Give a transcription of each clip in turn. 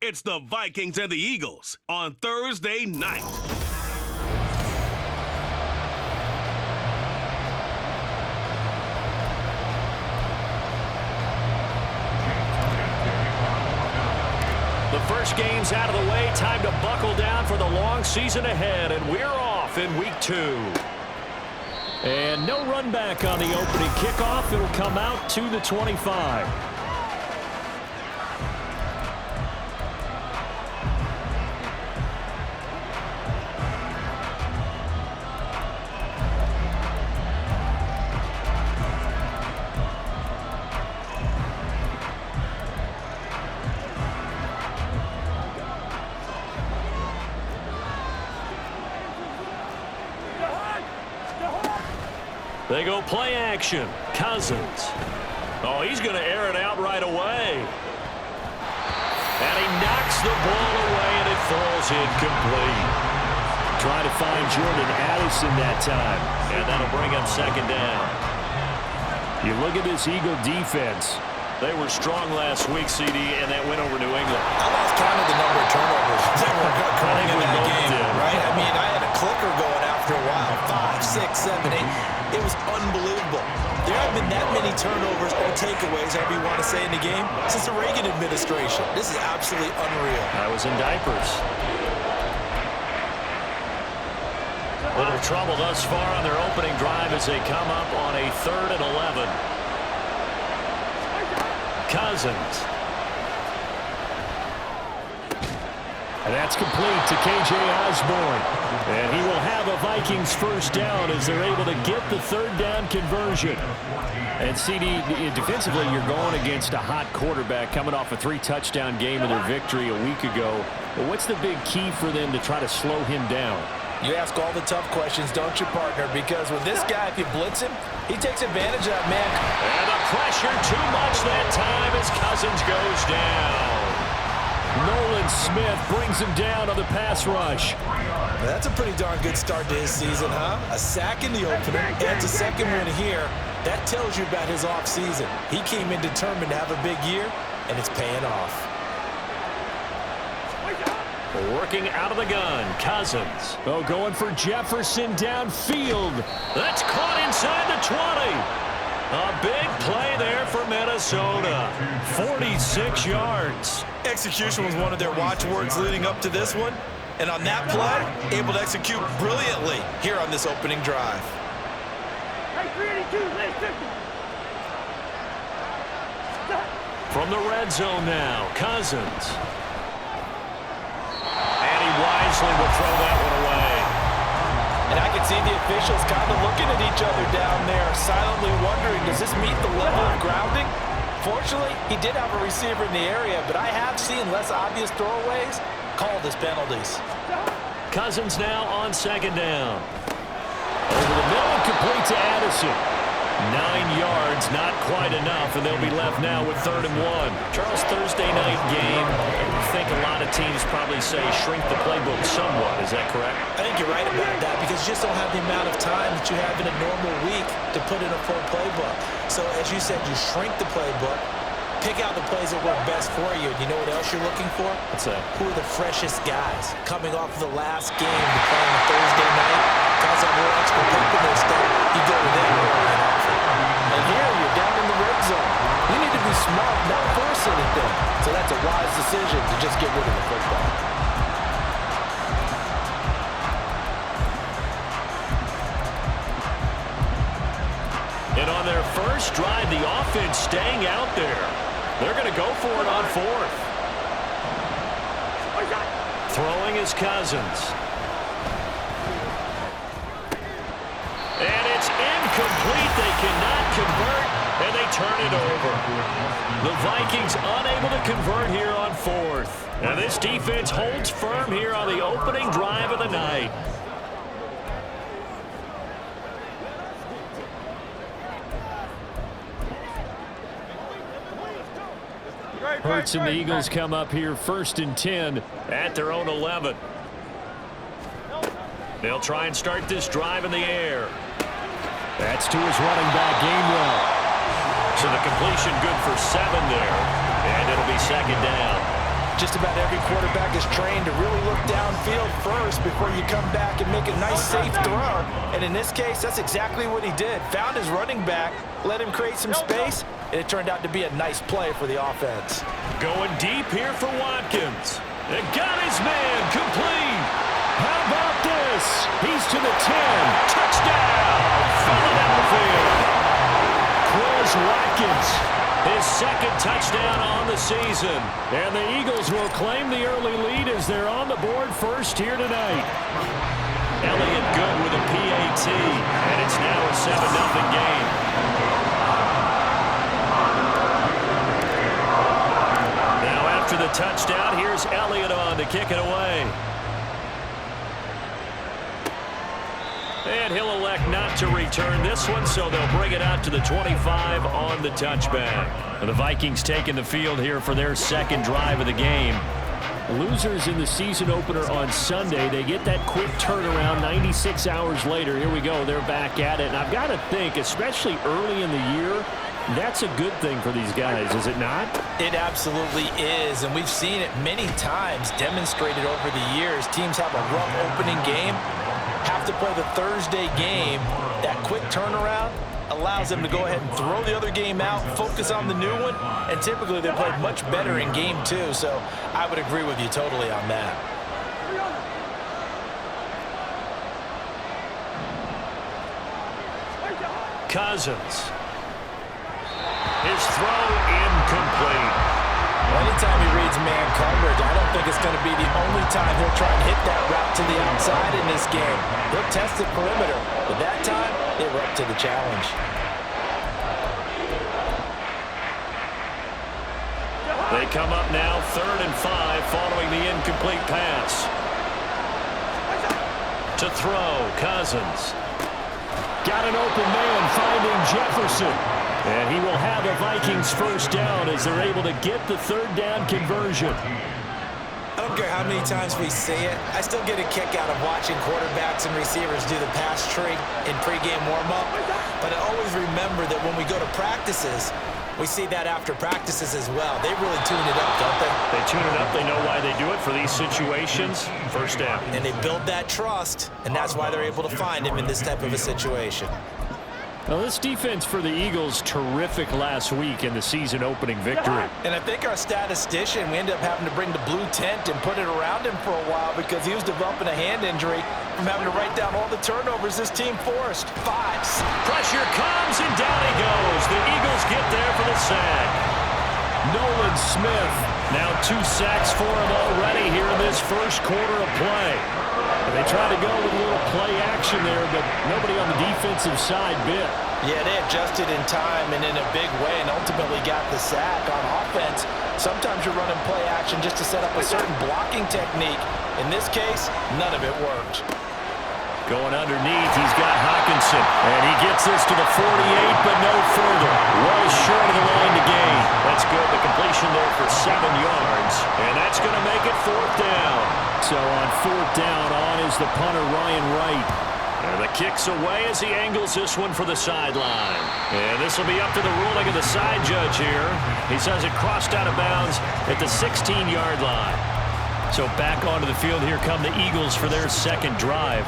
It's the Vikings and the Eagles on Thursday night. The first game's out of the way. Time to buckle down for the long season ahead, and we're off in week 2. And no run back on the opening kickoff. It'll come out to the 25. They go play action. Cousins. Oh, he's going to air it out right away. And he knocks the ball away, and it falls incomplete. Trying to find Jordan Addison that time. And that'll bring up second down. You look at this Eagle defense. They were strong last week, CD, and that went over New England. I lost count of the number of turnovers that were going in that game, right? I mean, I had a clicker going after a while. 5, 6, 7, 8. It was unbelievable. There haven't been that many turnovers or takeaways, however you want to say, in the game since the Reagan administration. This is absolutely unreal. I was in diapers. Little trouble thus far on their opening drive as they come up on a 3rd and 11. Cousins. And that's complete to K.J. Osborne. And he will have a Vikings first down as they're able to get the 3rd down conversion. And CD, defensively, you're going against a hot quarterback coming off a 3-touchdown game in their victory a week ago. But what's the big key for them to try to slow him down? You ask all the tough questions, don't you, partner? Because with this guy, if you blitz him, he takes advantage of that, man. And the pressure too much that time as Cousins goes down. Nolan Smith brings him down on the pass rush. That's a pretty darn good start to his season, huh? A sack in the opener, adds a second one here. That tells you about his offseason. He came in determined to have a big year, and it's paying off. Working out of the gun, Cousins. Oh, going for Jefferson downfield. That's caught inside the 20. A big play there for Minnesota. 46 yards. Execution was one of their watchwords leading up to this one. And on that play, able to execute brilliantly here on this opening drive. From the red zone now, Cousins. And he wisely will throw that one away. And I can see the officials kind of looking at each other down there, silently wondering, does this meet the level of grounding? Fortunately, he did have a receiver in the area, but I have seen less obvious throwaways called as penalties. Cousins now on 2nd down. Over the middle, complete to Addison. 9 yards, not quite enough, and they'll be left now with 3rd and 1. Charles, Thursday night game, I think a lot of teams probably say shrink the playbook somewhat. Is that correct? I think you're right about that because you just don't have the amount of time that you have in a normal week to put in a full playbook. So, as you said, you shrink the playbook, pick out the plays that work best for you, and you know what else you're looking for? What's that? Who are the freshest guys coming off of the last game to play on a Thursday night? Guys have more extra pep in their step. You go with them early and often. And here, you're down in the red zone. You need to be smart, not force anything. So that's a wise decision to just get rid of the football. And on their first drive, the offense staying out there. They're going to go for it on 4th. Throwing is Cousins. And it's incomplete. They cannot convert, and they turn it over. The Vikings unable to convert here on 4th. And this defense holds firm here on the opening drive of the night. Hurts and the Eagles come up here 1st and 10 at their own 11. They'll try and start this drive in the air. That's to his running back, Gainwell. So the completion good for 7 there, and it'll be 2nd down. Just about every quarterback is trained to really look downfield first before you come back and make a nice, safe throw. And in this case, that's exactly what he did. Found his running back, let him create some space, and it turned out to be a nice play for the offense. Going deep here for Watkins. And got his man complete. How about this? He's to the 10. Touchdown. Falling down the field. Chris Watkins, his second touchdown on the season. And the Eagles will claim the early lead as they're on the board first here tonight. Elliott good with a PAT, and it's now a 7-0 game. Now after the touchdown, here's Elliott on to kick it away. And he'll elect not to return this one, so they'll bring it out to the 25 on the touchback. The Vikings taking the field here for their second drive of the game. Losers in the season opener on Sunday, they get that quick turnaround 96 hours later. Here we go, they're back at it. And I've got to think, especially early in the year, that's a good thing for these guys, is it not? It absolutely is, and we've seen it many times demonstrated over the years. Teams have a rough opening game, have to play the Thursday game. That quick turnaround allows them to go ahead and throw the other game out, focus on the new one, and typically they play much better in game two, so I would agree with you totally on that. Cousins. His throw incomplete. Anytime he reads man coverage, I don't think it's going to be the only time he'll try and hit that route to the outside in this game. He'll test the perimeter, but that time, they were up to the challenge. They come up now 3rd and 5 following the incomplete pass. To throw, Cousins. Got an open man finding Jefferson. And he will have a Vikings first down as they're able to get the 3rd down conversion. I don't care how many times we say it, I still get a kick out of watching quarterbacks and receivers do the pass tree in pregame warm-up. But I always remember that when we go to practices, we see that after practices as well. They really tune it up, don't they? They tune it up. They know why they do it for these situations. First down. And they build that trust, and that's why they're able to find him in this type of a situation. Well, this defense for the Eagles, terrific last week in the season opening victory. And I think our statistician, we ended up having to bring the blue tent and put it around him for a while because he was developing a hand injury from having to write down all the turnovers this team forced. 5. Pressure comes, and down he goes. The Eagles get there for the sack. Nolan Smith, now 2 sacks for him already here in this first quarter of play. They tried to go with a little play action there, but nobody on the defensive side bit. Yeah, they adjusted in time and in a big way and ultimately got the sack. On offense, sometimes you're running play action just to set up a certain blocking technique. In this case, none of it worked. Going underneath, he's got Hockenson. And he gets this to the 48, but no further. Well short of the line to gain. That's good. The completion there for 7 yards. And that's going to make it 4th down. So on 4th down, on is the punter, Ryan Wright. And the kick's away as he angles this one for the sideline. And this will be up to the ruling of the side judge here. He says it crossed out of bounds at the 16-yard line. So back onto the field, here come the Eagles for their second drive.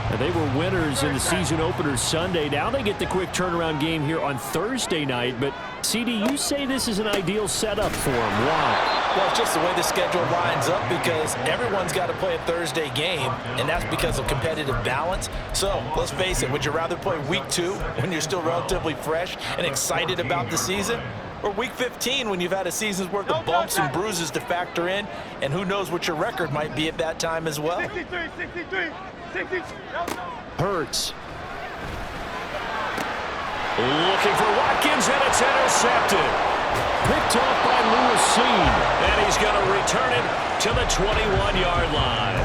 And they were winners in the season opener Sunday. Now they get the quick turnaround game here on Thursday night. But, CD, you say this is an ideal setup for them. Why? Well, it's just the way the schedule lines up because everyone's got to play a Thursday game, and that's because of competitive balance. So, let's face it, would you rather play week 2 when you're still relatively fresh and excited about the season? Or week 15 when you've had a season's worth of bumps and bruises to factor in, and who knows what your record might be at that time as well? 63. Hurts. Looking for Watkins, and it's intercepted. Picked off by Lewis Seen. And he's going to return it to the 21-yard line.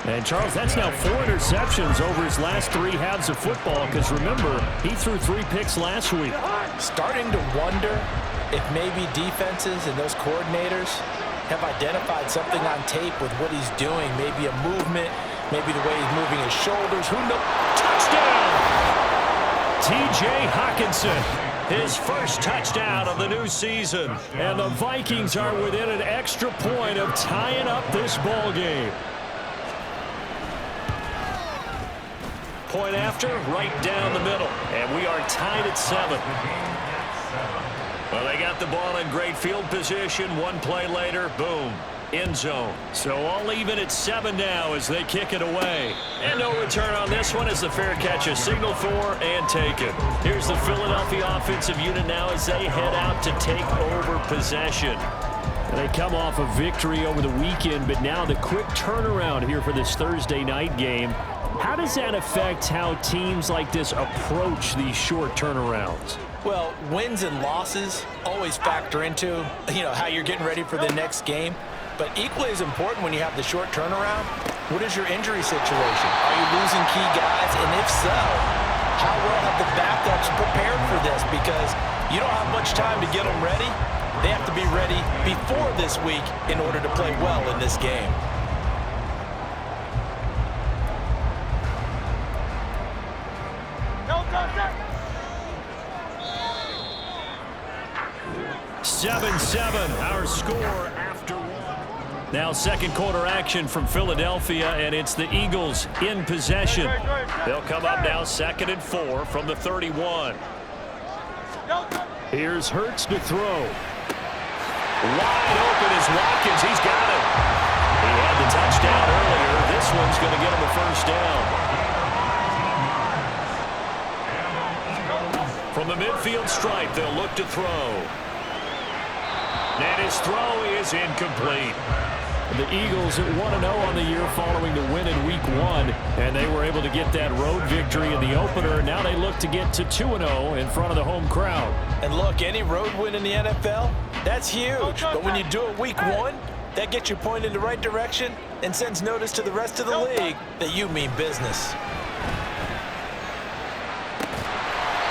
And, Charles, that's now 4 interceptions over his last 3 halves of football because, remember, he threw 3 picks last week. Starting to wonder if maybe defenses and those coordinators have identified something on tape with what he's doing, maybe a movement, maybe the way he's moving his shoulders. Who knows? Touchdown! T.J. Hockenson. his first touchdown of the new season. And the Vikings are within an extra point of tying up this ball game. Point after, right down the middle. And we are tied at 7. Well, they got the ball in great field position. One play later, boom, end zone. So all even at 7 now as they kick it away. And no return on this one as the fair catch is signaled for and taken. Here's the Philadelphia offensive unit now as they head out to take over possession. They come off a victory over the weekend, but now the quick turnaround here for this Thursday night game. How does that affect how teams like this approach these short turnarounds? Well, wins and losses always factor into, how you're getting ready for the next game. But equally as important when you have the short turnaround, what is your injury situation? Are you losing key guys? And if so, how well have the backups prepared for this? Because you don't have much time to get them ready. They have to be ready before this week in order to play well in this game. No, 7-7, our score after one. Now second quarter action from Philadelphia, and it's the Eagles in possession. They'll come up now 2nd and 4 from the 31. Here's Hurts to throw. Wide open is Watkins. He's got it. He had the touchdown earlier. This one's going to get him a first down. From the midfield stripe, they'll look to throw. And his throw is incomplete. The Eagles at 1-0 on the year following the win in Week 1, and they were able to get that road victory in the opener. Now they look to get to 2-0 in front of the home crowd. And look, any road win in the NFL, that's huge. But when you do it Week 1, that gets you pointed in the right direction and sends notice to the rest of the league that you mean business.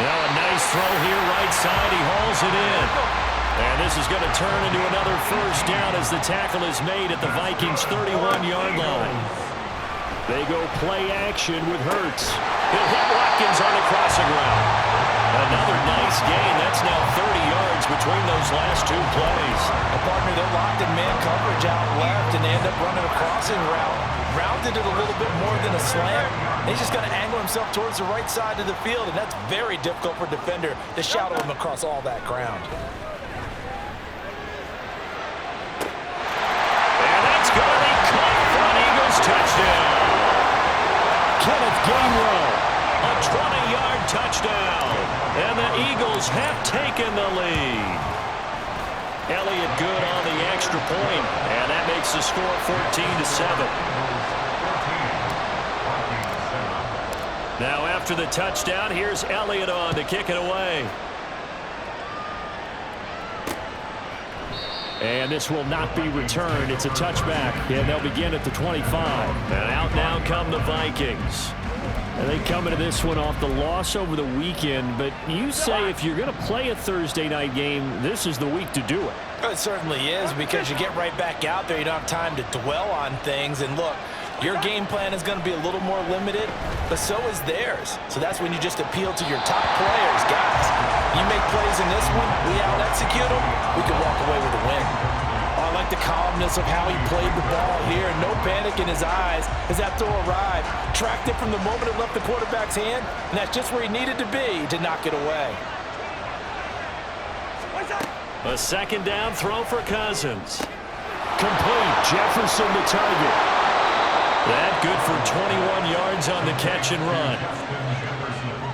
Now a nice throw here right side. He hauls it in. And this is going to turn into another first down as the tackle is made at the Vikings' 31-yard line. They go play action with Hurts. He'll hit Watkins on the crossing route. Another nice gain. That's now 30 yards between those last two plays. A partner, they're locked in man coverage out left, and they end up running a crossing route. Rounded it a little bit more than a slant. He's just going to angle himself towards the right side of the field, and that's very difficult for a defender to shadow him across all that ground. Touchdown. Kenneth Gainwell, a 20-yard touchdown. And the Eagles have taken the lead. Elliott good on the extra point, and that makes the score 14-7. Now after the touchdown, here's Elliott on to kick it away. And this will not be returned. It's a touchback, and they'll begin at the 25. And out now come the Vikings. And they come into this one off the loss over the weekend. But you say if you're going to play a Thursday night game, this is the week to do it. It certainly is, because you get right back out there. You don't have time to dwell on things. And look, your game plan is going to be a little more limited, but so is theirs. So that's when you just appeal to your top players. Guys, you make plays in this one, we out-execute them, we can walk away with a win. I like the calmness of how he played the ball here. No panic in his eyes as that throw arrived. Tracked it from the moment it left the quarterback's hand, and that's just where he needed to be to knock it away. A second down throw for Cousins. Complete. Jefferson the target. That good for 21 yards on the catch and run.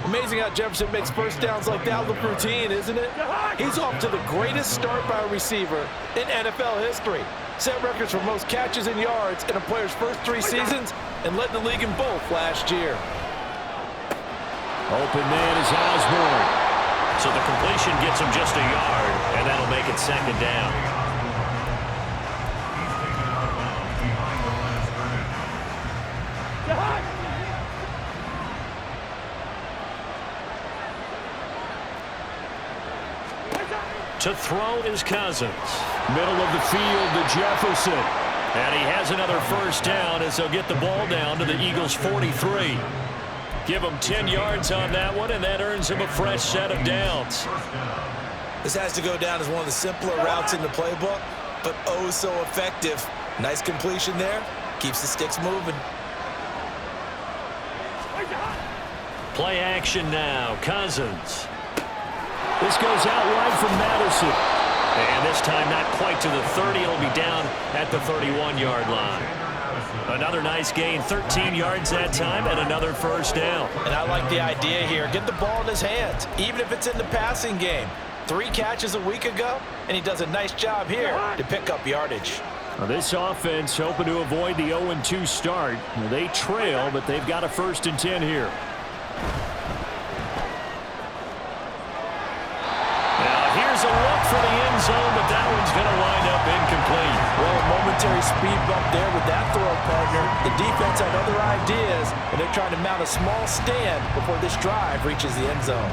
Amazing how Jefferson makes first downs like that look routine, isn't it? He's off to the greatest start by a receiver in NFL history. Set records for most catches and yards in a player's first 3 seasons and led the league in both last year. Open man is Osborne. So the completion gets him just a yard, and that'll make it second down. To throw is Cousins. Middle of the field to Jefferson. And he has another first down as they'll get the ball down to the Eagles' 43. Give him 10 yards on that one, and that earns him a fresh set of downs. This has to go down as one of the simpler routes in the playbook, but oh so effective. Nice completion there. Keeps the sticks moving. Play action now. Cousins. This goes out wide from Madison. And this time not quite to the 30. It'll be down at the 31-yard line. Another nice gain, 13 yards that time, and another first down. And I like the idea here. Get the ball in his hands, even if it's in the passing game. 3 catches a week ago, and he does a nice job here to pick up yardage. Now this offense hoping to avoid the 0-2 start. They trail, but they've got a 1st and 10 here. Here's a look for the end zone, but that one's going to wind up incomplete. Well, a momentary speed bump there with that throw, partner. The defense had other ideas, and they're trying to mount a small stand before this drive reaches the end zone.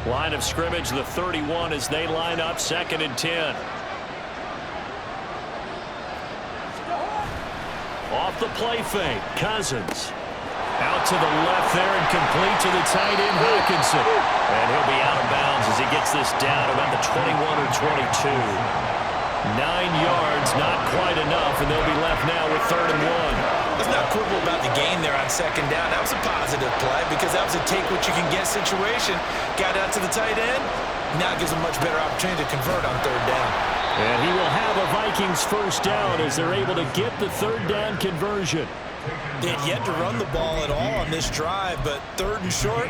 Line of scrimmage, the 31 as they line up 2nd and 10. Off the play fake, Cousins. Out to the left there and complete to the tight end, Hawkinson. And he'll be out of bounds as he gets this down about the 21 or 22. 9 yards, not quite enough, and they'll be left now with 3rd and 1. Let's not quibble about the gain there on 2nd down. That was a positive play because that was a take-what-you-can-get situation. Got out to the tight end. Now gives a much better opportunity to convert on 3rd down. And he will have a Vikings 1st down as they're able to get the 3rd down conversion. They had yet to run the ball at all on this drive, but 3rd and short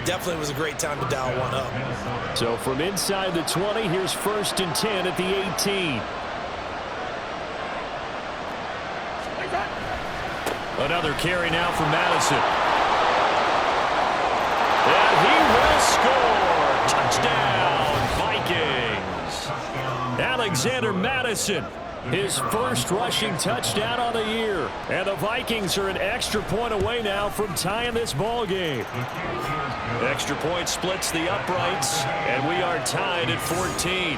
definitely was a great time to dial one up. So from inside the 20, here's 1st and 10 at the 18. Another carry now for Madison. And he will score. Touchdown, Vikings. Alexander Madison. His 1st rushing touchdown on the year. And the Vikings are an extra point away now from tying this ball game. Extra point splits the uprights, and we are tied at 14.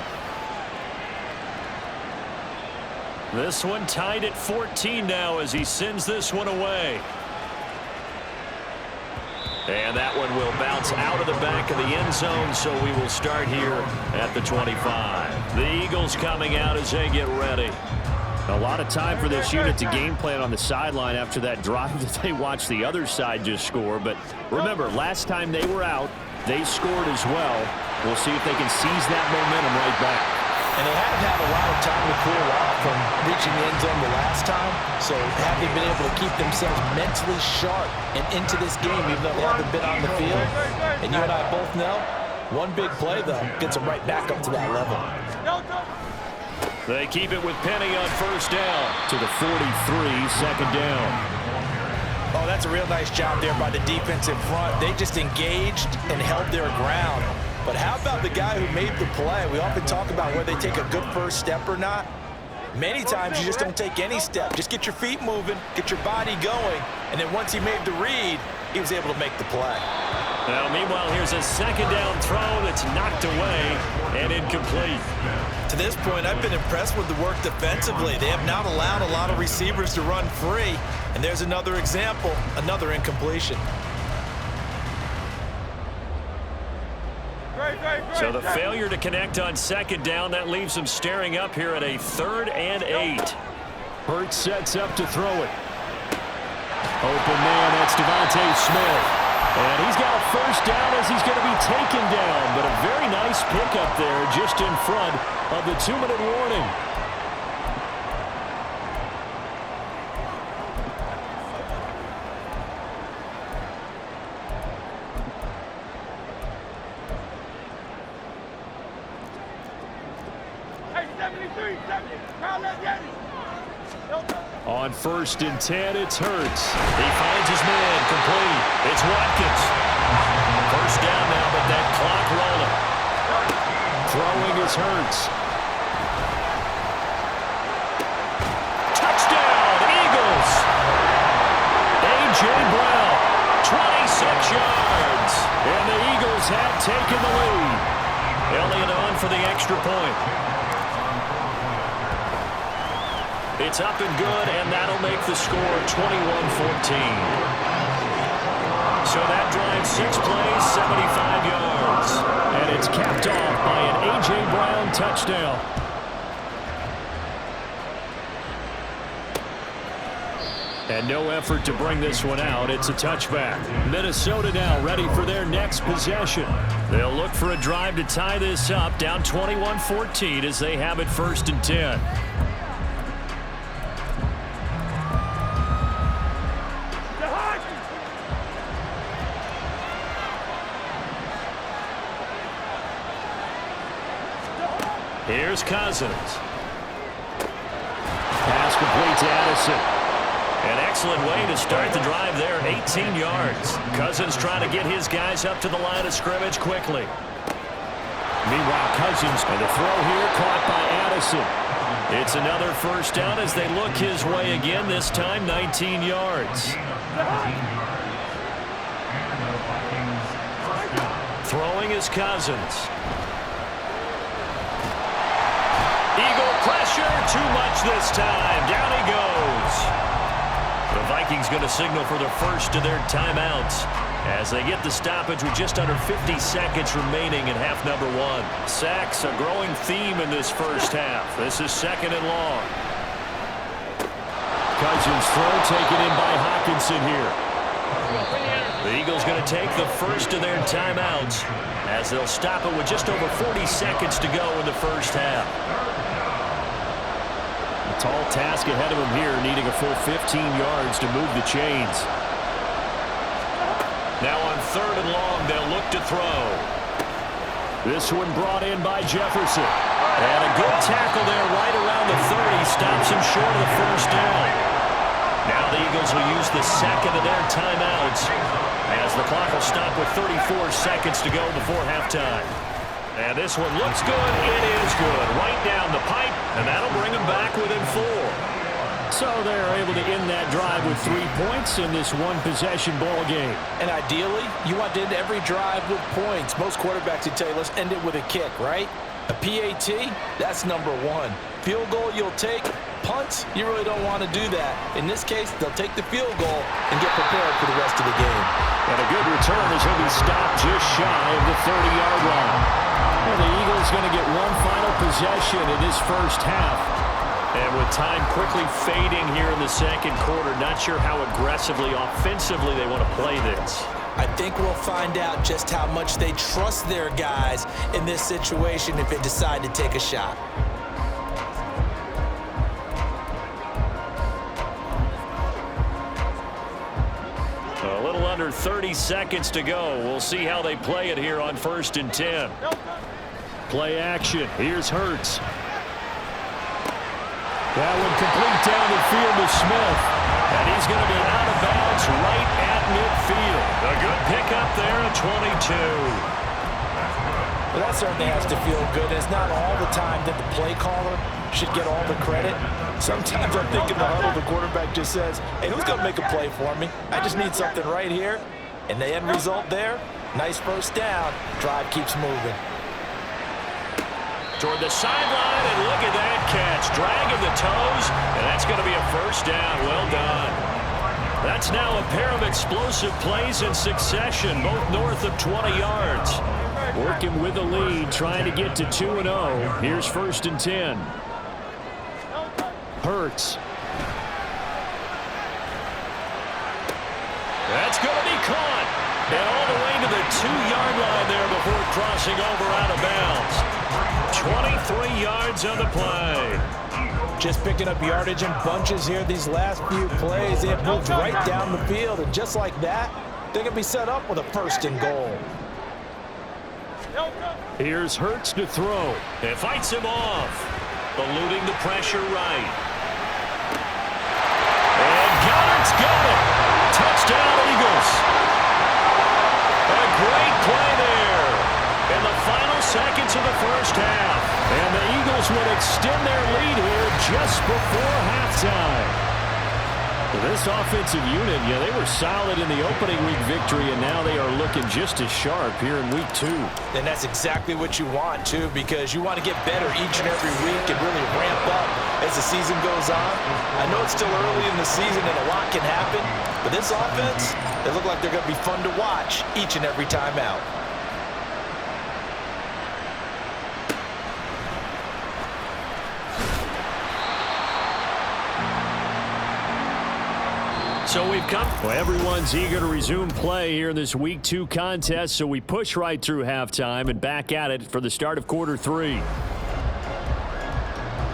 This one tied at 14 now as he sends this one away. And that one will bounce out of the back of the end zone, so we will start here at the 25. The Eagles coming out as they get ready. A lot of time for this unit to game plan on the sideline after that drive that they watched the other side just score. But remember, last time they were out, they scored as well. We'll see if they can seize that momentum right back. And they haven't had a lot of time to cool off from reaching the end zone the last time. So have they been able to keep themselves mentally sharp and into this game, even though they haven't been on the field? And you and I both know, one big play, though, gets them right back up to that level. They keep it with Penny on 1st down to the 43, 2nd down. Oh, that's a real nice job there by the defense in front. They just engaged and held their ground. But how about the guy who made the play? We often talk about whether they take a good 1st step or not. Many times you just don't take any step. Just get your feet moving, get your body going, and then once he made the read, he was able to make the play. Now, meanwhile, here's a 2nd down throw that's knocked away and incomplete. To this point, I've been impressed with the work defensively. They have not allowed a lot of receivers to run free. And there's another example, another incompletion. So the failure to connect on 2nd down, that leaves them staring up here at a 3rd and 8. Hurts sets up to throw it. Open man, that's Devontae Smith. And he's got a 1st down as he's going to be taken down. But a very nice pickup there just in front of the 2-minute warning. On 1st and 10, it's Hurts. He finds his man, complete. It's Watkins. 1st down now, but that clock rolling. Throwing is Hurts. Touchdown, Eagles. A.J. Brown, 26 yards. And the Eagles have taken the lead. Elliott on for the extra point. It's up and good, and that'll make the score 21-14. So that drive 6 plays, 75 yards. And it's capped off by an A.J. Brown touchdown. And no effort to bring this one out. It's a touchback. Minnesota now ready for their next possession. They'll look for a drive to tie this up, down 21-14 as they have it 1st and 10. Here's Cousins. Pass complete to Addison. An excellent way to start the drive there, 18 yards. Cousins trying to get his guys up to the line of scrimmage quickly. Meanwhile, Cousins, and the throw here caught by Addison. It's another 1st down as they look his way again, this time 19 yards. Throwing is Cousins. Eagle pressure, too much this time. Down he goes. The Vikings going to signal for the first of their timeouts as they get the stoppage with just under 50 seconds remaining in half number 1. Sacks, a growing theme in this first half. This is 2nd and long. Cousins throw taken in by Hawkinson here. The Eagles going to take the first of their timeouts as they'll stop it with just over 40 seconds to go in the first half. Tall task ahead of him here, needing a full 15 yards to move the chains. Now on 3rd and long, they'll look to throw. This one brought in by Jefferson. And a good tackle there right around the 30. Stops him short of the 1st down. Now the Eagles will use the 2nd of their timeouts as the clock will stop with 34 seconds to go before halftime. And this one looks good. It is good. Right down the pipe, and that'll bring them back within 4. So they're able to end that drive with 3 points in this one-possession ball game. And ideally, you want to end every drive with points. Most quarterbacks would tell you, let's end it with a kick, right? A PAT, that's number 1. Field goal you'll take. Punts, you really don't want to do that. In this case, they'll take the field goal and get prepared for the rest of the game. And a good return as he'll be stopped just shy of the 30-yard line. Well, the Eagles going to get one final possession in this first half. And with time quickly fading here in the 2nd quarter, not sure how aggressively, offensively they want to play this. I think we'll find out just how much they trust their guys in this situation if they decide to take a shot. A little under 30 seconds to go. We'll see how they play it here on 1st and 10. Play action. Here's Hurts. That one complete down the field to Smith. And he's going to be out of bounds right at midfield. A good pickup there at 22. Well, that certainly has to feel good. It's not all the time that the play caller should get all the credit. Sometimes I'm thinking the huddle, the quarterback just says, hey, who's going to make a play for me? I just need something right here. And the end result there, nice 1st down. Drive keeps moving. Toward the sideline, and look at that catch. Dragging the toes, and that's going to be a 1st down. Well done. That's now a pair of explosive plays in succession, both north of 20 yards. Working with the lead, trying to get to 2-0. Here's 1st and 10. Hurts. That's going to be caught. And all the way to the 2-yard line there before crossing over out of bounds. 23 yards on the play. Just picking up yardage in bunches here these last few plays. They have moved right down the field, and just like that, they're going to be set up with a 1st and goal. Here's Hurts to throw. It fights him off. Eluding the pressure right. And Goddard's got it. Touchdown, Eagles. A great play there. In the final seconds of the first half. And the Eagles would extend their lead here just before halftime. This offensive unit, they were solid in the opening week victory, and now they are looking just as sharp here in week 2. And that's exactly what you want, too, because you want to get better each and every week and really ramp up as the season goes on. I know it's still early in the season and a lot can happen, but this offense, they look like they're going to be fun to watch each and every time out. So we've come. Well, everyone's eager to resume play here in this Week 2 contest, so we push right through halftime and back at it for the start of quarter 3.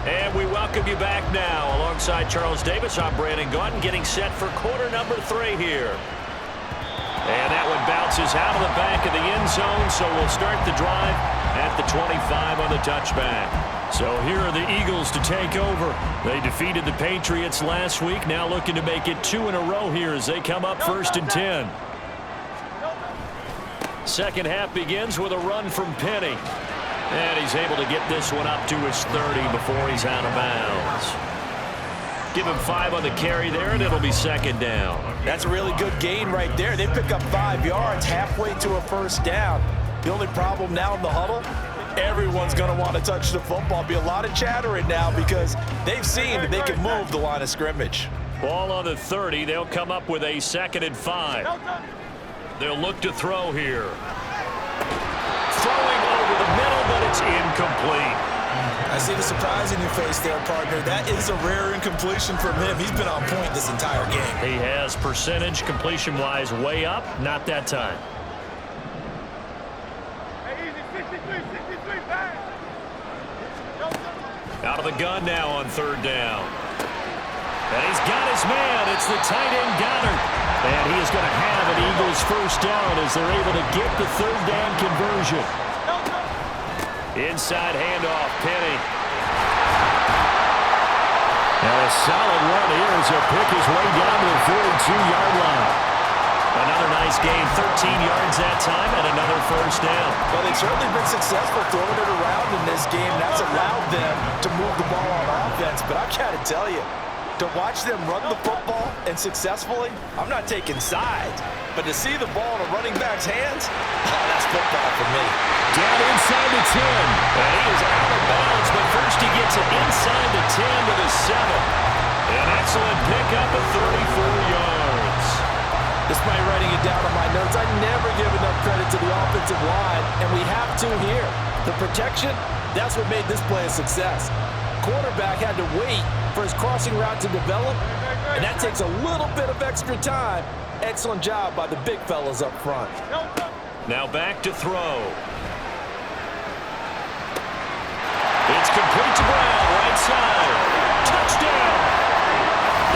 And we welcome you back now. Alongside Charles Davis, I'm Brandon Gaudin, getting set for quarter number 3 here. And that one bounces out of the back of the end zone, so we'll start the drive at the 25 on the touchback. So here are the Eagles to take over. They defeated the Patriots last week, now looking to make it 2 in a row here as they come up 1st and 10. Second half begins with a run from Penny. And he's able to get this one up to his 30 before he's out of bounds. Give him 5 on the carry there, and it'll be 2nd down. That's a really good gain right there. They pick up 5 yards halfway to a 1st down. The only problem now in the huddle, everyone's going to want to touch the football. Be a lot of chattering now because they've seen that they can move the line of scrimmage. Ball on the 30. They'll come up with a 2nd and 5. They'll look to throw here. Throwing over the middle, but it's incomplete. I see the surprise in your face there, partner. That is a rare incompletion from him. He's been on point this entire game. He has percentage completion-wise way up. Not that time. Out of the gun now on 3rd down. And he's got his man. It's the tight end Goddard. And he is going to have an Eagles 1st down as they're able to get the 3rd down conversion. Inside handoff, Penny. Now a solid run here as he'll pick his way down to the 42-yard line. Another nice gain, 13 yards that time, and another 1st down. Well, they've certainly been successful throwing it around in this game. That's allowed them to move the ball on offense. But I've got to tell you, to watch them run the football and successfully, I'm not taking sides. But to see the ball in a running back's hands, that's football for me. Down inside the 10. And he is out of bounds, but first he gets it inside the 10 to the 7. An excellent pickup of 34 yards. Despite writing it down on my notes, I never give enough credit to the offensive line, and we have to here. The protection, that's what made this play a success. Quarterback had to wait for his crossing route to develop, and that takes a little bit of extra time. Excellent job by the big fellas up front. Now back to throw. It's complete to Brown, right side. Touchdown!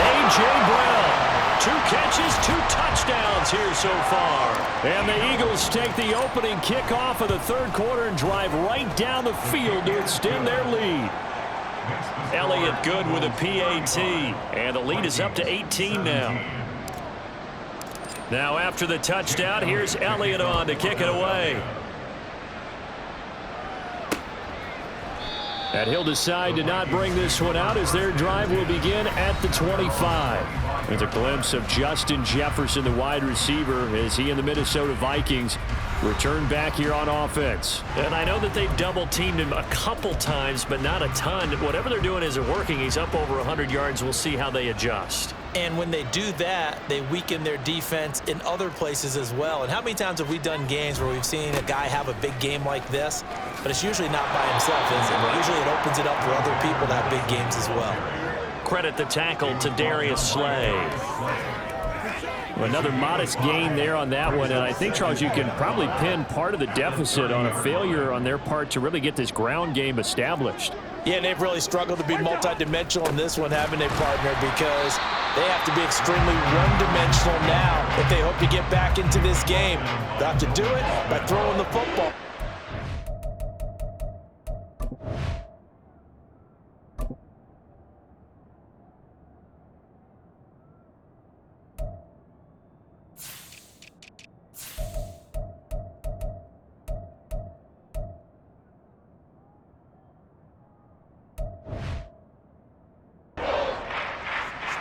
A.J. Brown. 2 catches, 2 touchdowns here so far. And the Eagles take the opening kickoff of the 3rd quarter and drive right down the field to extend their lead. Elliott good with a PAT, and the lead is up to 18 now. Now after the touchdown, here's Elliott on to kick it away. And he'll decide to not bring this one out as their drive will begin at the 25. There's a glimpse of Justin Jefferson, the wide receiver, as he and the Minnesota Vikings return back here on offense. And I know that they've double-teamed him a couple times, but not a ton. Whatever they're doing isn't working. He's up over 100 yards. We'll see how they adjust. And when they do that, they weaken their defense in other places as well. And how many times have we done games where we've seen a guy have a big game like this, but it's usually not by himself, is it? Right. Usually it opens it up for other people to have big games as well. Credit the tackle to Darius Slay. Another modest gain there on that one, and I think, Charles, you can probably pin part of the deficit on a failure on their part to really get this ground game established. Yeah, and they've really struggled to be multidimensional in this one, haven't they, partner, because they have to be extremely one-dimensional now if they hope to get back into this game. They'll have to do it by throwing the football.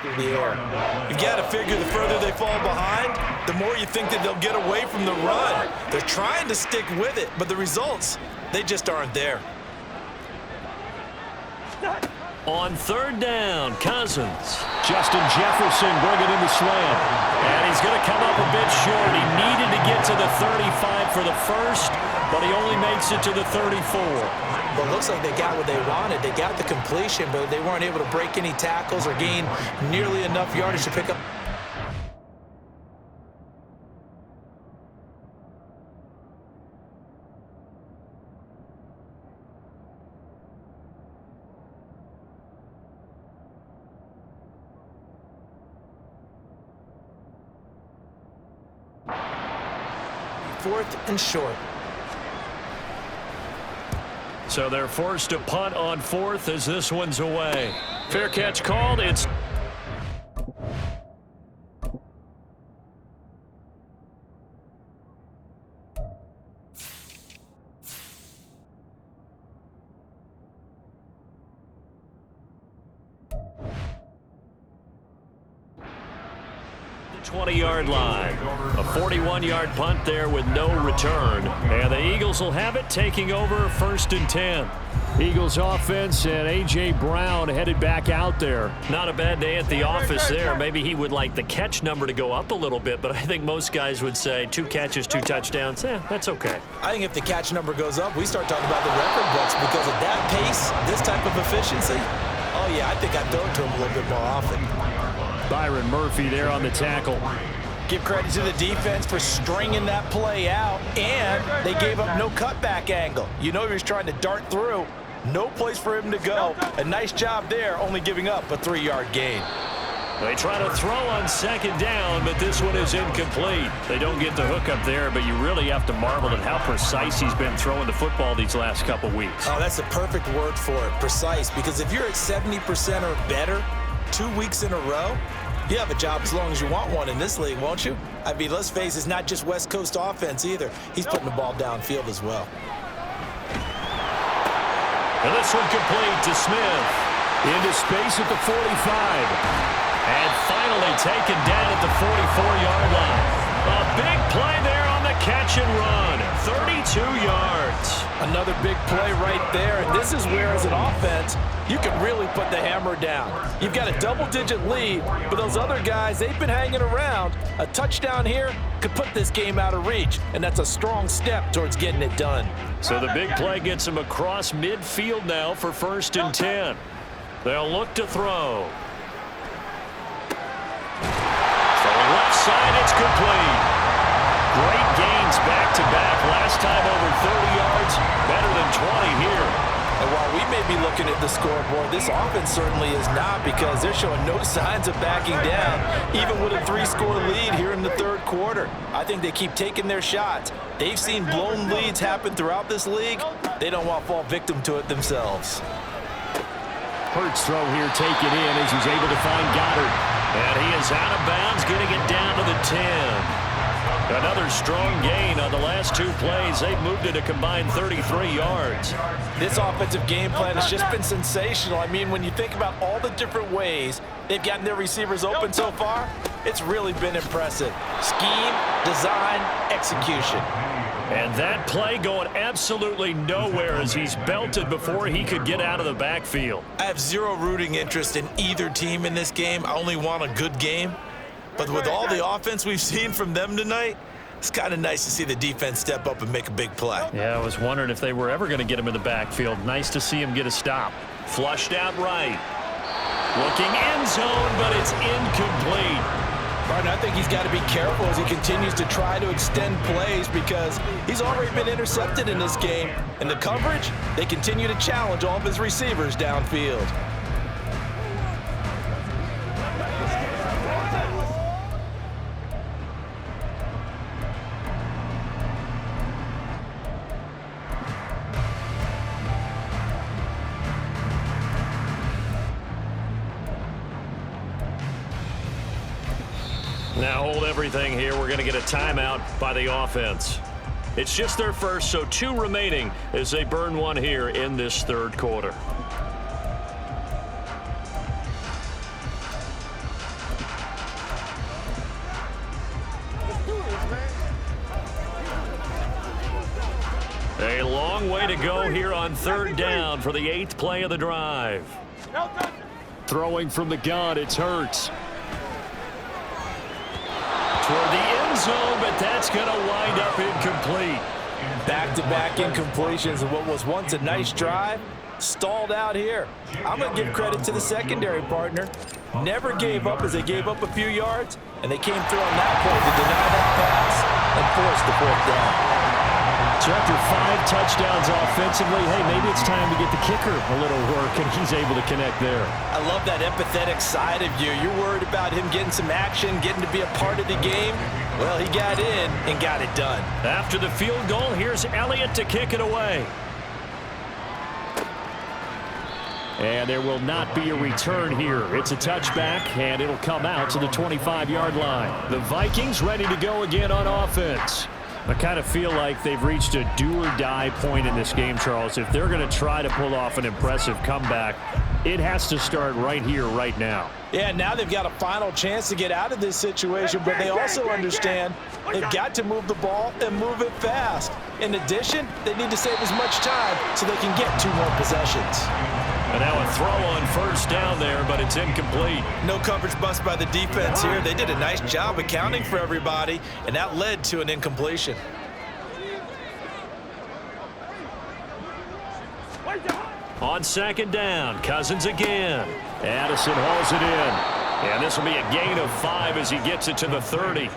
through the air. You've got to figure the further they fall behind, the more you think that they'll get away from the run. They're trying to stick with it, but the results, they just aren't there. On third down, Cousins. Justin Jefferson bringing in the slam. And he's going to come up a bit short. He needed to get to the 35 for the first, but he only makes it to the 34. But it looks like they got what they wanted. They got the completion, but they weren't able to break any tackles or gain nearly enough yardage to pick up. Fourth and short. So they're forced to punt on fourth as this one's away. Fair catch called. It's the 20-yard line. A 41-yard punt there with no return. And the Eagles will have it, taking over first and 10. Eagles offense and A.J. Brown headed back out there. Not a bad day at the office there. Maybe he would like the catch number to go up a little bit, but I think most guys would say 2 catches, 2 touchdowns. That's okay. I think if the catch number goes up, we start talking about the record books because of that pace, this type of efficiency. Oh, yeah, I think I'd throw it to him a little bit more often. Byron Murphy there on the tackle. Give credit to the defense for stringing that play out, and they gave up no cutback angle. You know he was trying to dart through. No place for him to go. A nice job there, only giving up a 3-yard gain. They try to throw on second down, but this one is incomplete. They don't get the hook up there, but you really have to marvel at how precise he's been throwing the football these last couple weeks. Oh, that's the perfect word for it, precise, because if you're at 70% or better 2 weeks in a row, you have a job as long as you want one in this league, won't you? I mean, let's face it, it's not just West Coast offense either. He's putting the ball downfield as well. And this one complete to Smith. Into space at the 45. And finally taken down at the 44-yard line. A big play there on the catch and run. 32 yards. Another big play right there. And this is where, as an offense, you can really put the hammer down. You've got a double-digit lead, but those other guys, they've been hanging around. A touchdown here could put this game out of reach, and that's a strong step towards getting it done. So the big play gets them across midfield now for first and 10. They'll look to throw. From the left side, it's complete. Great gains back-to-back. Last time over 30 yards, better than 20 here. And while we may be looking at the scoreboard, this offense certainly is not, because they're showing no signs of backing down, even with a 3-score lead here in the third quarter. I think they keep taking their shots. They've seen blown leads happen throughout this league. They don't want to fall victim to it themselves. Hurts throw here taken in as he's able to find Goddard. And he is out of bounds, getting it down to the 10. Another strong gain on the last 2 plays. They've moved it a combined 33 yards. This offensive game plan has just been sensational. I mean, when you think about all the different ways they've gotten their receivers open so far, it's really been impressive. Scheme, design, execution. And that play going absolutely nowhere as he's belted before he could get out of the backfield. I have zero rooting interest in either team in this game. I only want a good game. But with all the offense we've seen from them tonight, it's kind of nice to see the defense step up and make a big play. Yeah, I was wondering if they were ever going to get him in the backfield. Nice to see him get a stop. Flushed out right. Looking end zone, but it's incomplete. Martin, I think he's got to be careful as he continues to try to extend plays, because he's already been intercepted in this game. And the coverage, they continue to challenge all of his receivers downfield. Now hold everything here. We're going to get a timeout by the offense. It's just their first, so 2 remaining as they burn one here in this third quarter. go here on third down for the 8th play of the drive. Throwing from the gun, it's Hurts. Toward the end zone, but that's going to wind up incomplete. Back-to-back incompletions of what was once a nice drive, stalled out here. I'm going to give credit to the secondary partner. Never gave up as they gave up a few yards, and they came through on that point to deny that pass and force the 4th down. So after 5 touchdowns offensively, hey, maybe it's time to get the kicker a little work, and he's able to connect there. I love that empathetic side of you. You're worried about him getting some action, getting to be a part of the game. Well, he got in and got it done. After the field goal, here's Elliott to kick it away. And there will not be a return here. It's a touchback, and it'll come out to the 25-yard line. The Vikings ready to go again on offense. I kind of feel like they've reached a do-or-die point in this game, Charles. If they're going to try to pull off an impressive comeback, it has to start right here, right now. Yeah, now they've got a final chance to get out of this situation, but they also understand they've got to move the ball and move it fast. In addition, they need to save as much time so they can get 2 more possessions. And now a throw on first down there, but it's incomplete. No coverage bust by the defense here. They did a nice job accounting for everybody, and that led to an incompletion. On second down, Cousins again. Addison hauls it in. And this will be a gain of 5 as he gets it to the 30.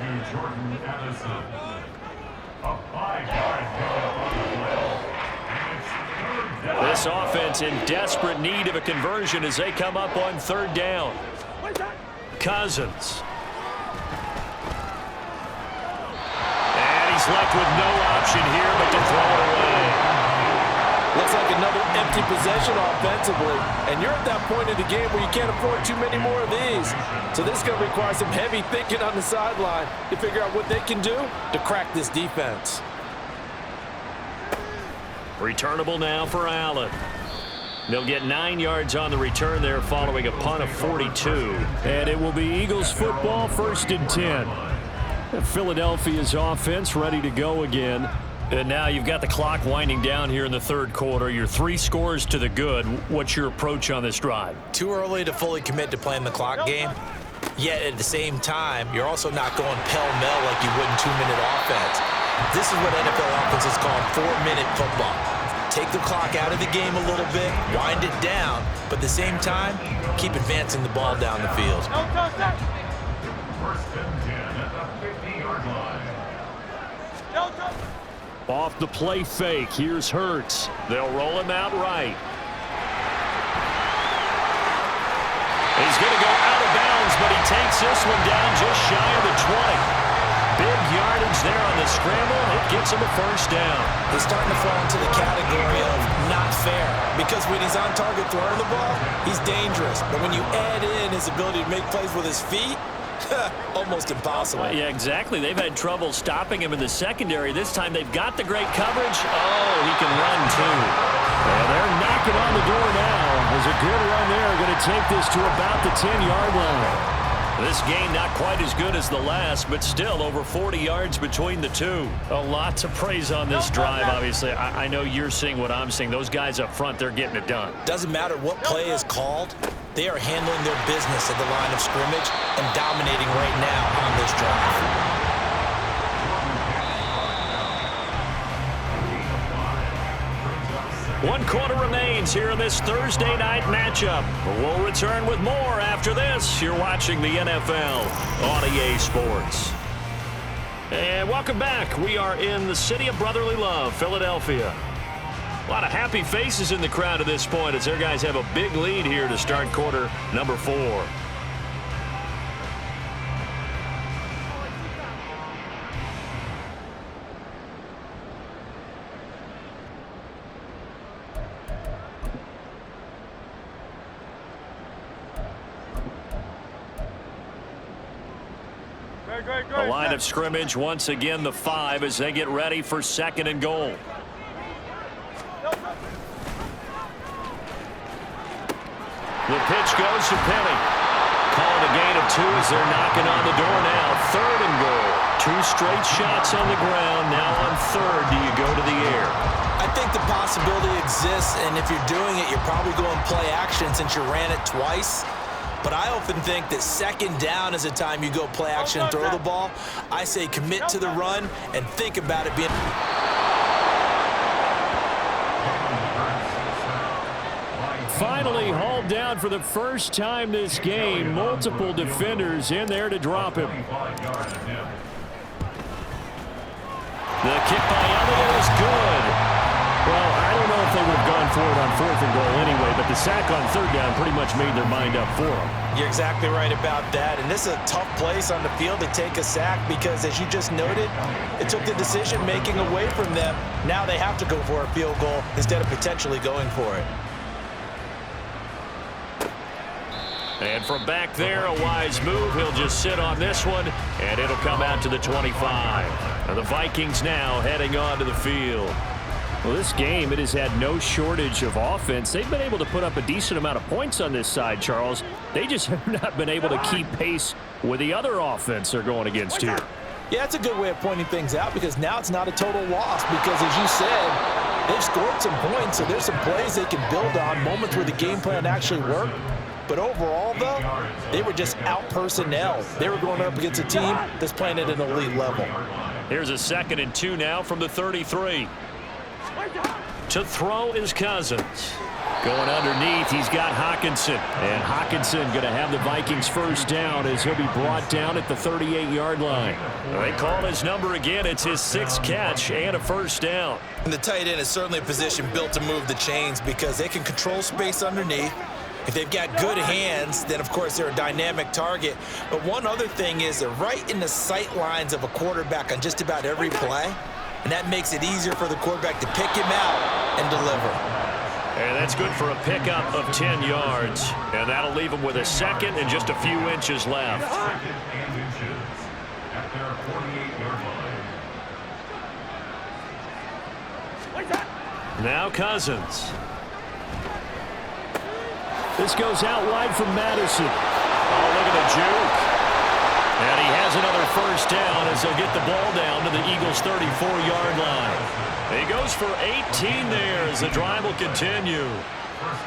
This offense in desperate need of a conversion as they come up on third down. Cousins. And he's left with no option here but to throw it away. Looks like another empty possession offensively, and you're at that point in the game where you can't afford too many more of these. So this is going to require some heavy thinking on the sideline to figure out what they can do to crack this defense. Returnable now for Allen. They'll get 9 yards on the return there following a punt of 42. And it will be Eagles football, 1st and 10. Philadelphia's offense ready to go again. And now you've got the clock winding down here in the 3rd quarter. You're 3 scores to the good. What's your approach on this drive? Too early to fully commit to playing the clock game. Yet at the same time, you're also not going pell-mell like you would in 2-minute offense. This is what NFL offenses call 4-minute football. Take the clock out of the game a little bit, wind it down, but at the same time, keep advancing the ball down the field. 1st and 10 at the 50-yard line. Off the play fake, here's Hurts. They'll roll him out right. He's going to go out of bounds, but he takes this one down just shy of the 20. Big yardage there on the scramble. It gets him a 1st down. He's starting to fall into the category of not fair, because when he's on target throwing the ball, he's dangerous. But when you add in his ability to make plays with his feet, almost impossible. Yeah, exactly. They've had trouble stopping him in the secondary. This time they've got the great coverage. Oh, he can run too. Well, they're knocking on the door now. There's a good run there. Going to take this to about the 10-yard line. This game not quite as good as the last, but still over 40 yards between the two. A lot to praise on this drive, obviously. I know you're seeing what I'm seeing. Those guys up front, they're getting it done. Doesn't matter what play is called. They are handling their business at the line of scrimmage and dominating right now on this drive. 1 quarter remains here in this Thursday night matchup. We'll return with more after this. You're watching the NFL on EA Sports. And welcome back. We are in the city of brotherly love, Philadelphia. A lot of happy faces in the crowd at this point as their guys have a big lead here to start quarter number 4. The line of scrimmage once again the 5 as they get ready for 2nd and goal. The pitch goes to Penny. Calling a gain of 2 as they're knocking on the door now. 3rd and goal. 2 straight shots on the ground. Now on 3rd, do you go to the air? I I think the possibility exists, and if you're doing it, you're probably going play action since you ran it twice. But I often think that second down is a time you go play action and throw the ball. I say commit to the run and think about it being... Finally hauled down for the first time this game. Multiple defenders in there to drop him. The kick by Elliott is good. Well, I don't know if they would have gone for it on 4th and goal anyway, but the sack on 3rd down pretty much made their mind up for them. You're exactly right about that, and this is a tough place on the field to take a sack because, as you just noted, it took the decision-making away from them. Now they have to go for a field goal instead of potentially going for it. And from back there, a wise move. He'll just sit on this one, and it'll come out to the 25. And the Vikings now heading on to the field. Well, this game, it has had no shortage of offense. They've been able to put up a decent amount of points on this side, Charles. They just have not been able to keep pace with the other offense they're going against here. Yeah, that's a good way of pointing things out because now it's not a total loss because, as you said, they've scored some points, so there's some plays they can build on, moments where the game plan actually worked. But overall, though, they were just out-personnel. They were going up against a team that's playing at an elite level. Here's a 2nd and 2 now from the 33. To throw is Cousins. Going underneath, he's got Hockenson. And Hockenson going to have the Vikings first down as he'll be brought down at the 38-yard line. They call his number again. It's his 6th catch and a first down. And the tight end is certainly a position built to move the chains because they can control space underneath. If they've got good hands, then, of course, they're a dynamic target. But one other thing is they're right in the sight lines of a quarterback on just about every play. And that makes it easier for the quarterback to pick him out and deliver. And that's good for a pickup of 10 yards. And that'll leave him with a 2nd and just a few inches left. Now Cousins. This goes out wide from Madison. Oh, look at the juke. And he has another first down as they'll get the ball down to the Eagles' 34-yard line. He goes for 18 there as the drive will continue.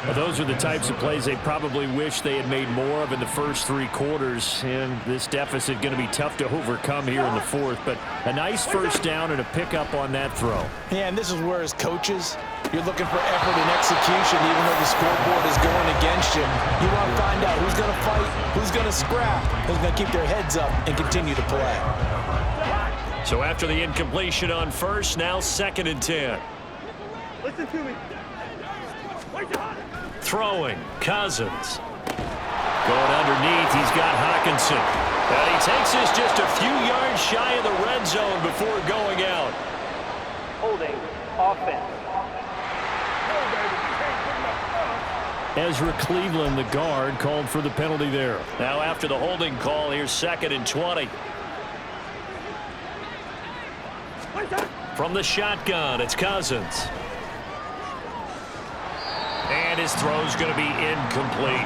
Well, those are the types of plays they probably wish they had made more of in the first 3 quarters. And this deficit going to be tough to overcome here in the 4th. But a nice first down and a pickup on that throw. Yeah, and this is where, as coaches, you're looking for effort and execution, even though the scoreboard is going against you. You want to find out who's going to fight, who's going to scrap, who's going to keep their heads up and continue to play. So after the incompletion on first, now 2nd and 10. Listen to me. Throwing, Cousins. Going underneath, he's got Hockenson. And he takes this just a few yards shy of the red zone before going out. Holding offense. Ezra Cleveland, the guard, called for the penalty there. Now after the holding call, here's 2nd and 20. From the shotgun, it's Cousins. And his throw's going to be incomplete.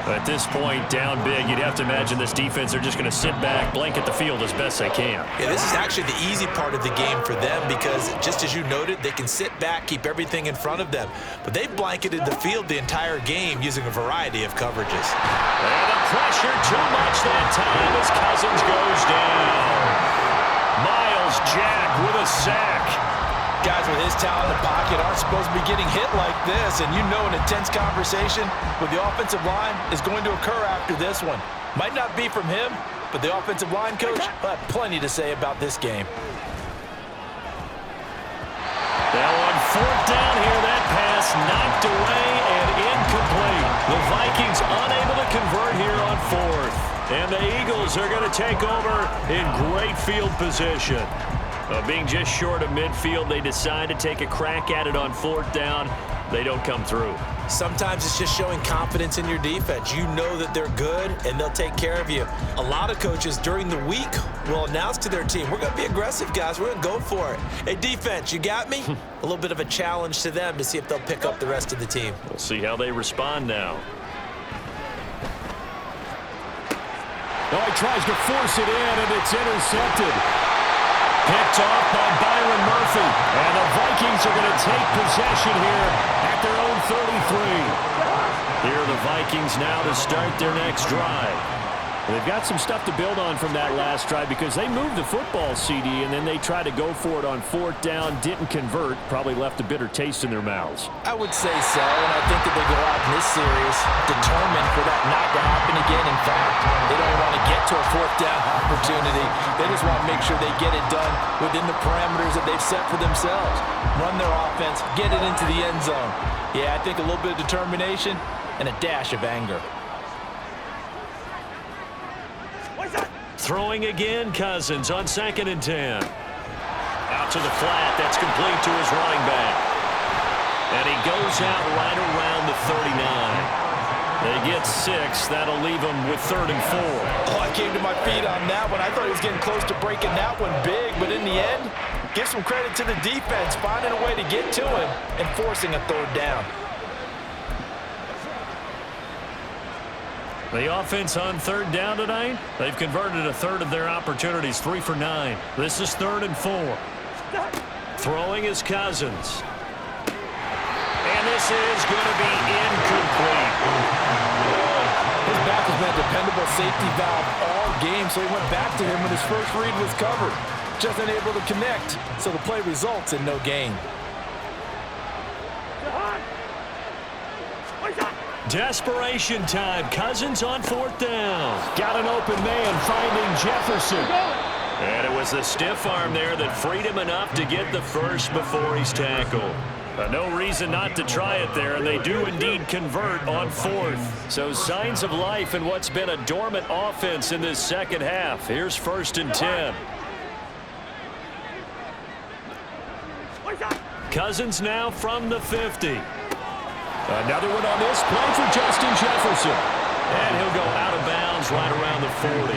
At this point, down big, you'd have to imagine this defense, they're just going to sit back, blanket the field as best they can. Yeah, this is actually the easy part of the game for them because, just as you noted, they can sit back, keep everything in front of them. But they've blanketed the field the entire game using a variety of coverages. And the pressure too much that time as Cousins goes down. Miles Jack with a sack. Guys with his talent in the pocket aren't supposed to be getting hit like this, and you know an intense conversation with the offensive line is going to occur after this one. Might not be from him, but the offensive line coach will have plenty to say about this game. Now on 4th down here, that pass knocked away and incomplete. The Vikings unable to convert here on 4th. And the Eagles are going to take over in great field position. Being just short of midfield, they decide to take a crack at it on 4th down. They don't come through. Sometimes it's just showing confidence in your defense. You know that they're good, and they'll take care of you. A lot of coaches during the week will announce to their team, we're going to be aggressive, guys. We're going to go for it. Hey, defense, you got me? A little bit of a challenge to them to see if they'll pick up the rest of the team. We'll see how they respond now. Oh, he tries to force it in, and it's intercepted. Picked off by Byron Murphy. And the Vikings are going to take possession here at their own 33. Here are the Vikings now to start their next drive. They've got some stuff to build on from that last drive because they moved the football, CD, and then they tried to go for it on 4th down, didn't convert, probably left a bitter taste in their mouths. I would say so, and I think that they go out in this series determined for that not to happen again. In fact, they don't want to get to a 4th down opportunity. They just want to make sure they get it done within the parameters that they've set for themselves. Run their offense, get it into the end zone. Yeah, I think a little bit of determination and a dash of anger. Throwing again, Cousins on 2nd and 10. Out to the flat. That's complete to his running back. And he goes out right around the 39. They get 6. That'll leave them with 3rd and 4. Oh, I came to my feet on that one. I thought he was getting close to breaking that one big, but in the end, give some credit to the defense, finding a way to get to him and forcing a 3rd down. The offense on 3rd down tonight, they've converted a third of their opportunities, 3 for 9. This is 3rd and 4. Throwing is Cousins. And this is going to be incomplete. His back has been a dependable safety valve all game, so he went back to him when his first read was covered. Just unable to connect, so the play results in no gain. Desperation time. Cousins on 4th down. Got an open man finding Jefferson. And it was the stiff arm there that freed him enough to get the first before he's tackled. No reason not to try it there, and they do indeed convert on 4th. So signs of life in what's been a dormant offense in this second half. Here's 1st and 10. Cousins now from the 50. Another one on this play for Justin Jefferson. And he'll go out of bounds right around the 40.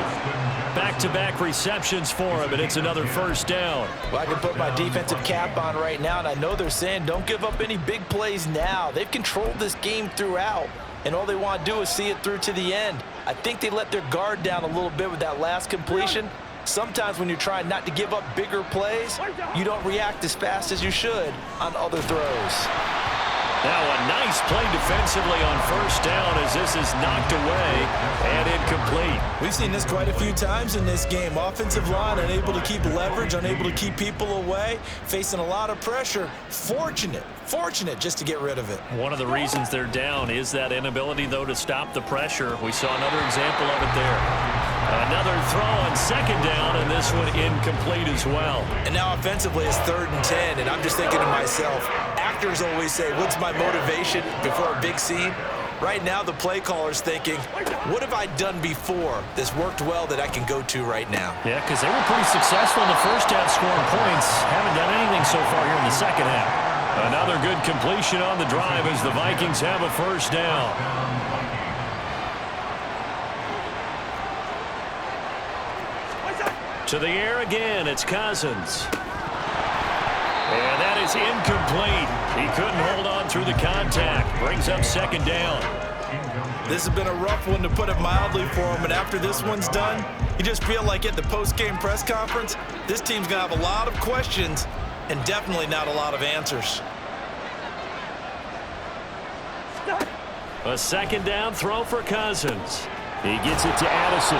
Back-to-back receptions for him, and it's another 1st down. Well, I can put my defensive cap on right now, and I know they're saying don't give up any big plays now. They've controlled this game throughout, and all they want to do is see it through to the end. I think they let their guard down a little bit with that last completion. Sometimes when you're trying not to give up bigger plays, you don't react as fast as you should on other throws. Now a nice play defensively on 1st down as this is knocked away and incomplete. We've seen this quite a few times in this game. Offensive line unable to keep leverage, unable to keep people away, facing a lot of pressure. Fortunate just to get rid of it. One of the reasons they're down is that inability, though, to stop the pressure. We saw another example of it there. Another throw on 2nd down, and this one incomplete as well. And now offensively it's 3rd and 10, and I'm just thinking to myself, actors always say, what's my motivation before a big scene? Right now the play caller's thinking, what have I done before that's worked well that I can go to right now? Yeah, because they were pretty successful in the first half scoring points. Haven't done anything so far here in the second half. Another good completion on the drive as the Vikings have a 1st down. To the air again, it's Cousins. And that is incomplete. He couldn't hold on through the contact. Brings up 2nd down. This has been a rough one, to put it mildly, for him. And after this one's done, you just feel like at the post-game press conference, this team's going to have a lot of questions and definitely not a lot of answers. A 2nd down throw for Cousins. He gets it to Addison.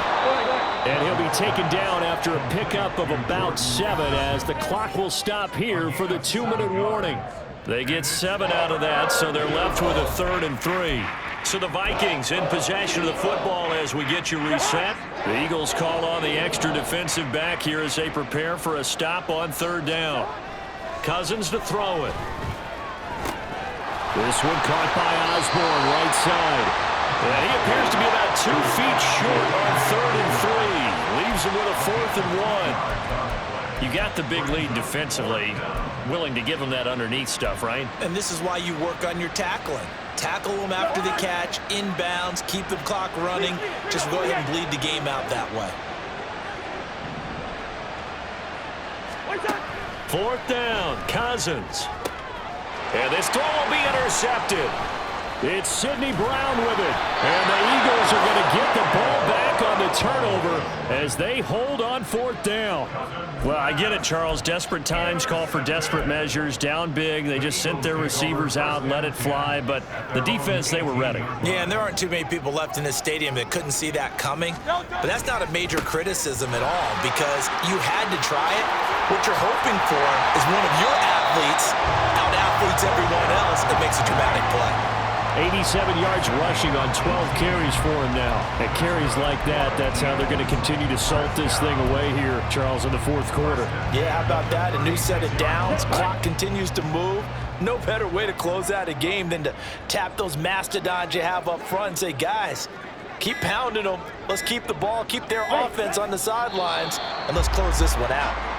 And he'll be taken down after a pickup of about 7 as the clock will stop here for the 2-minute warning. They get 7 out of that, so they're left with a 3rd and 3. So the Vikings in possession of the football as we get you reset. The Eagles call on the extra defensive back here as they prepare for a stop on 3rd down. Cousins to throw it. This one caught by Osborne, right side. And he appears to be about 2 feet short on 3rd and 3. Leaves him with a 4th and 1. You got the big lead defensively. Willing to give him that underneath stuff, right? And this is why you work on your tackling. Tackle them after the catch, inbounds, keep the clock running. Just go ahead and bleed the game out that way. 4th down, Cousins. And this throw will be intercepted. It's Sidney Brown with it. And the Eagles are going to get the ball back on the turnover as they hold on 4th down. Well, I get it, Charles. Desperate times call for desperate measures. Down big. They just sent their receivers out and let it fly. But the defense, they were ready. Yeah, and there aren't too many people left in this stadium that couldn't see that coming. But that's not a major criticism at all because you had to try it. What you're hoping for is one of your athletes out-athletes everyone else that makes a dramatic play. 87 yards rushing on 12 carries for him now. And carries like that, that's how they're going to continue to salt this thing away here, Charles, in the 4th quarter. Yeah, how about that? A new set of downs. Clock continues to move. No better way to close out a game than to tap those mastodons you have up front and say, guys, keep pounding them. Let's keep the ball, keep their offense on the sidelines, and let's close this one out.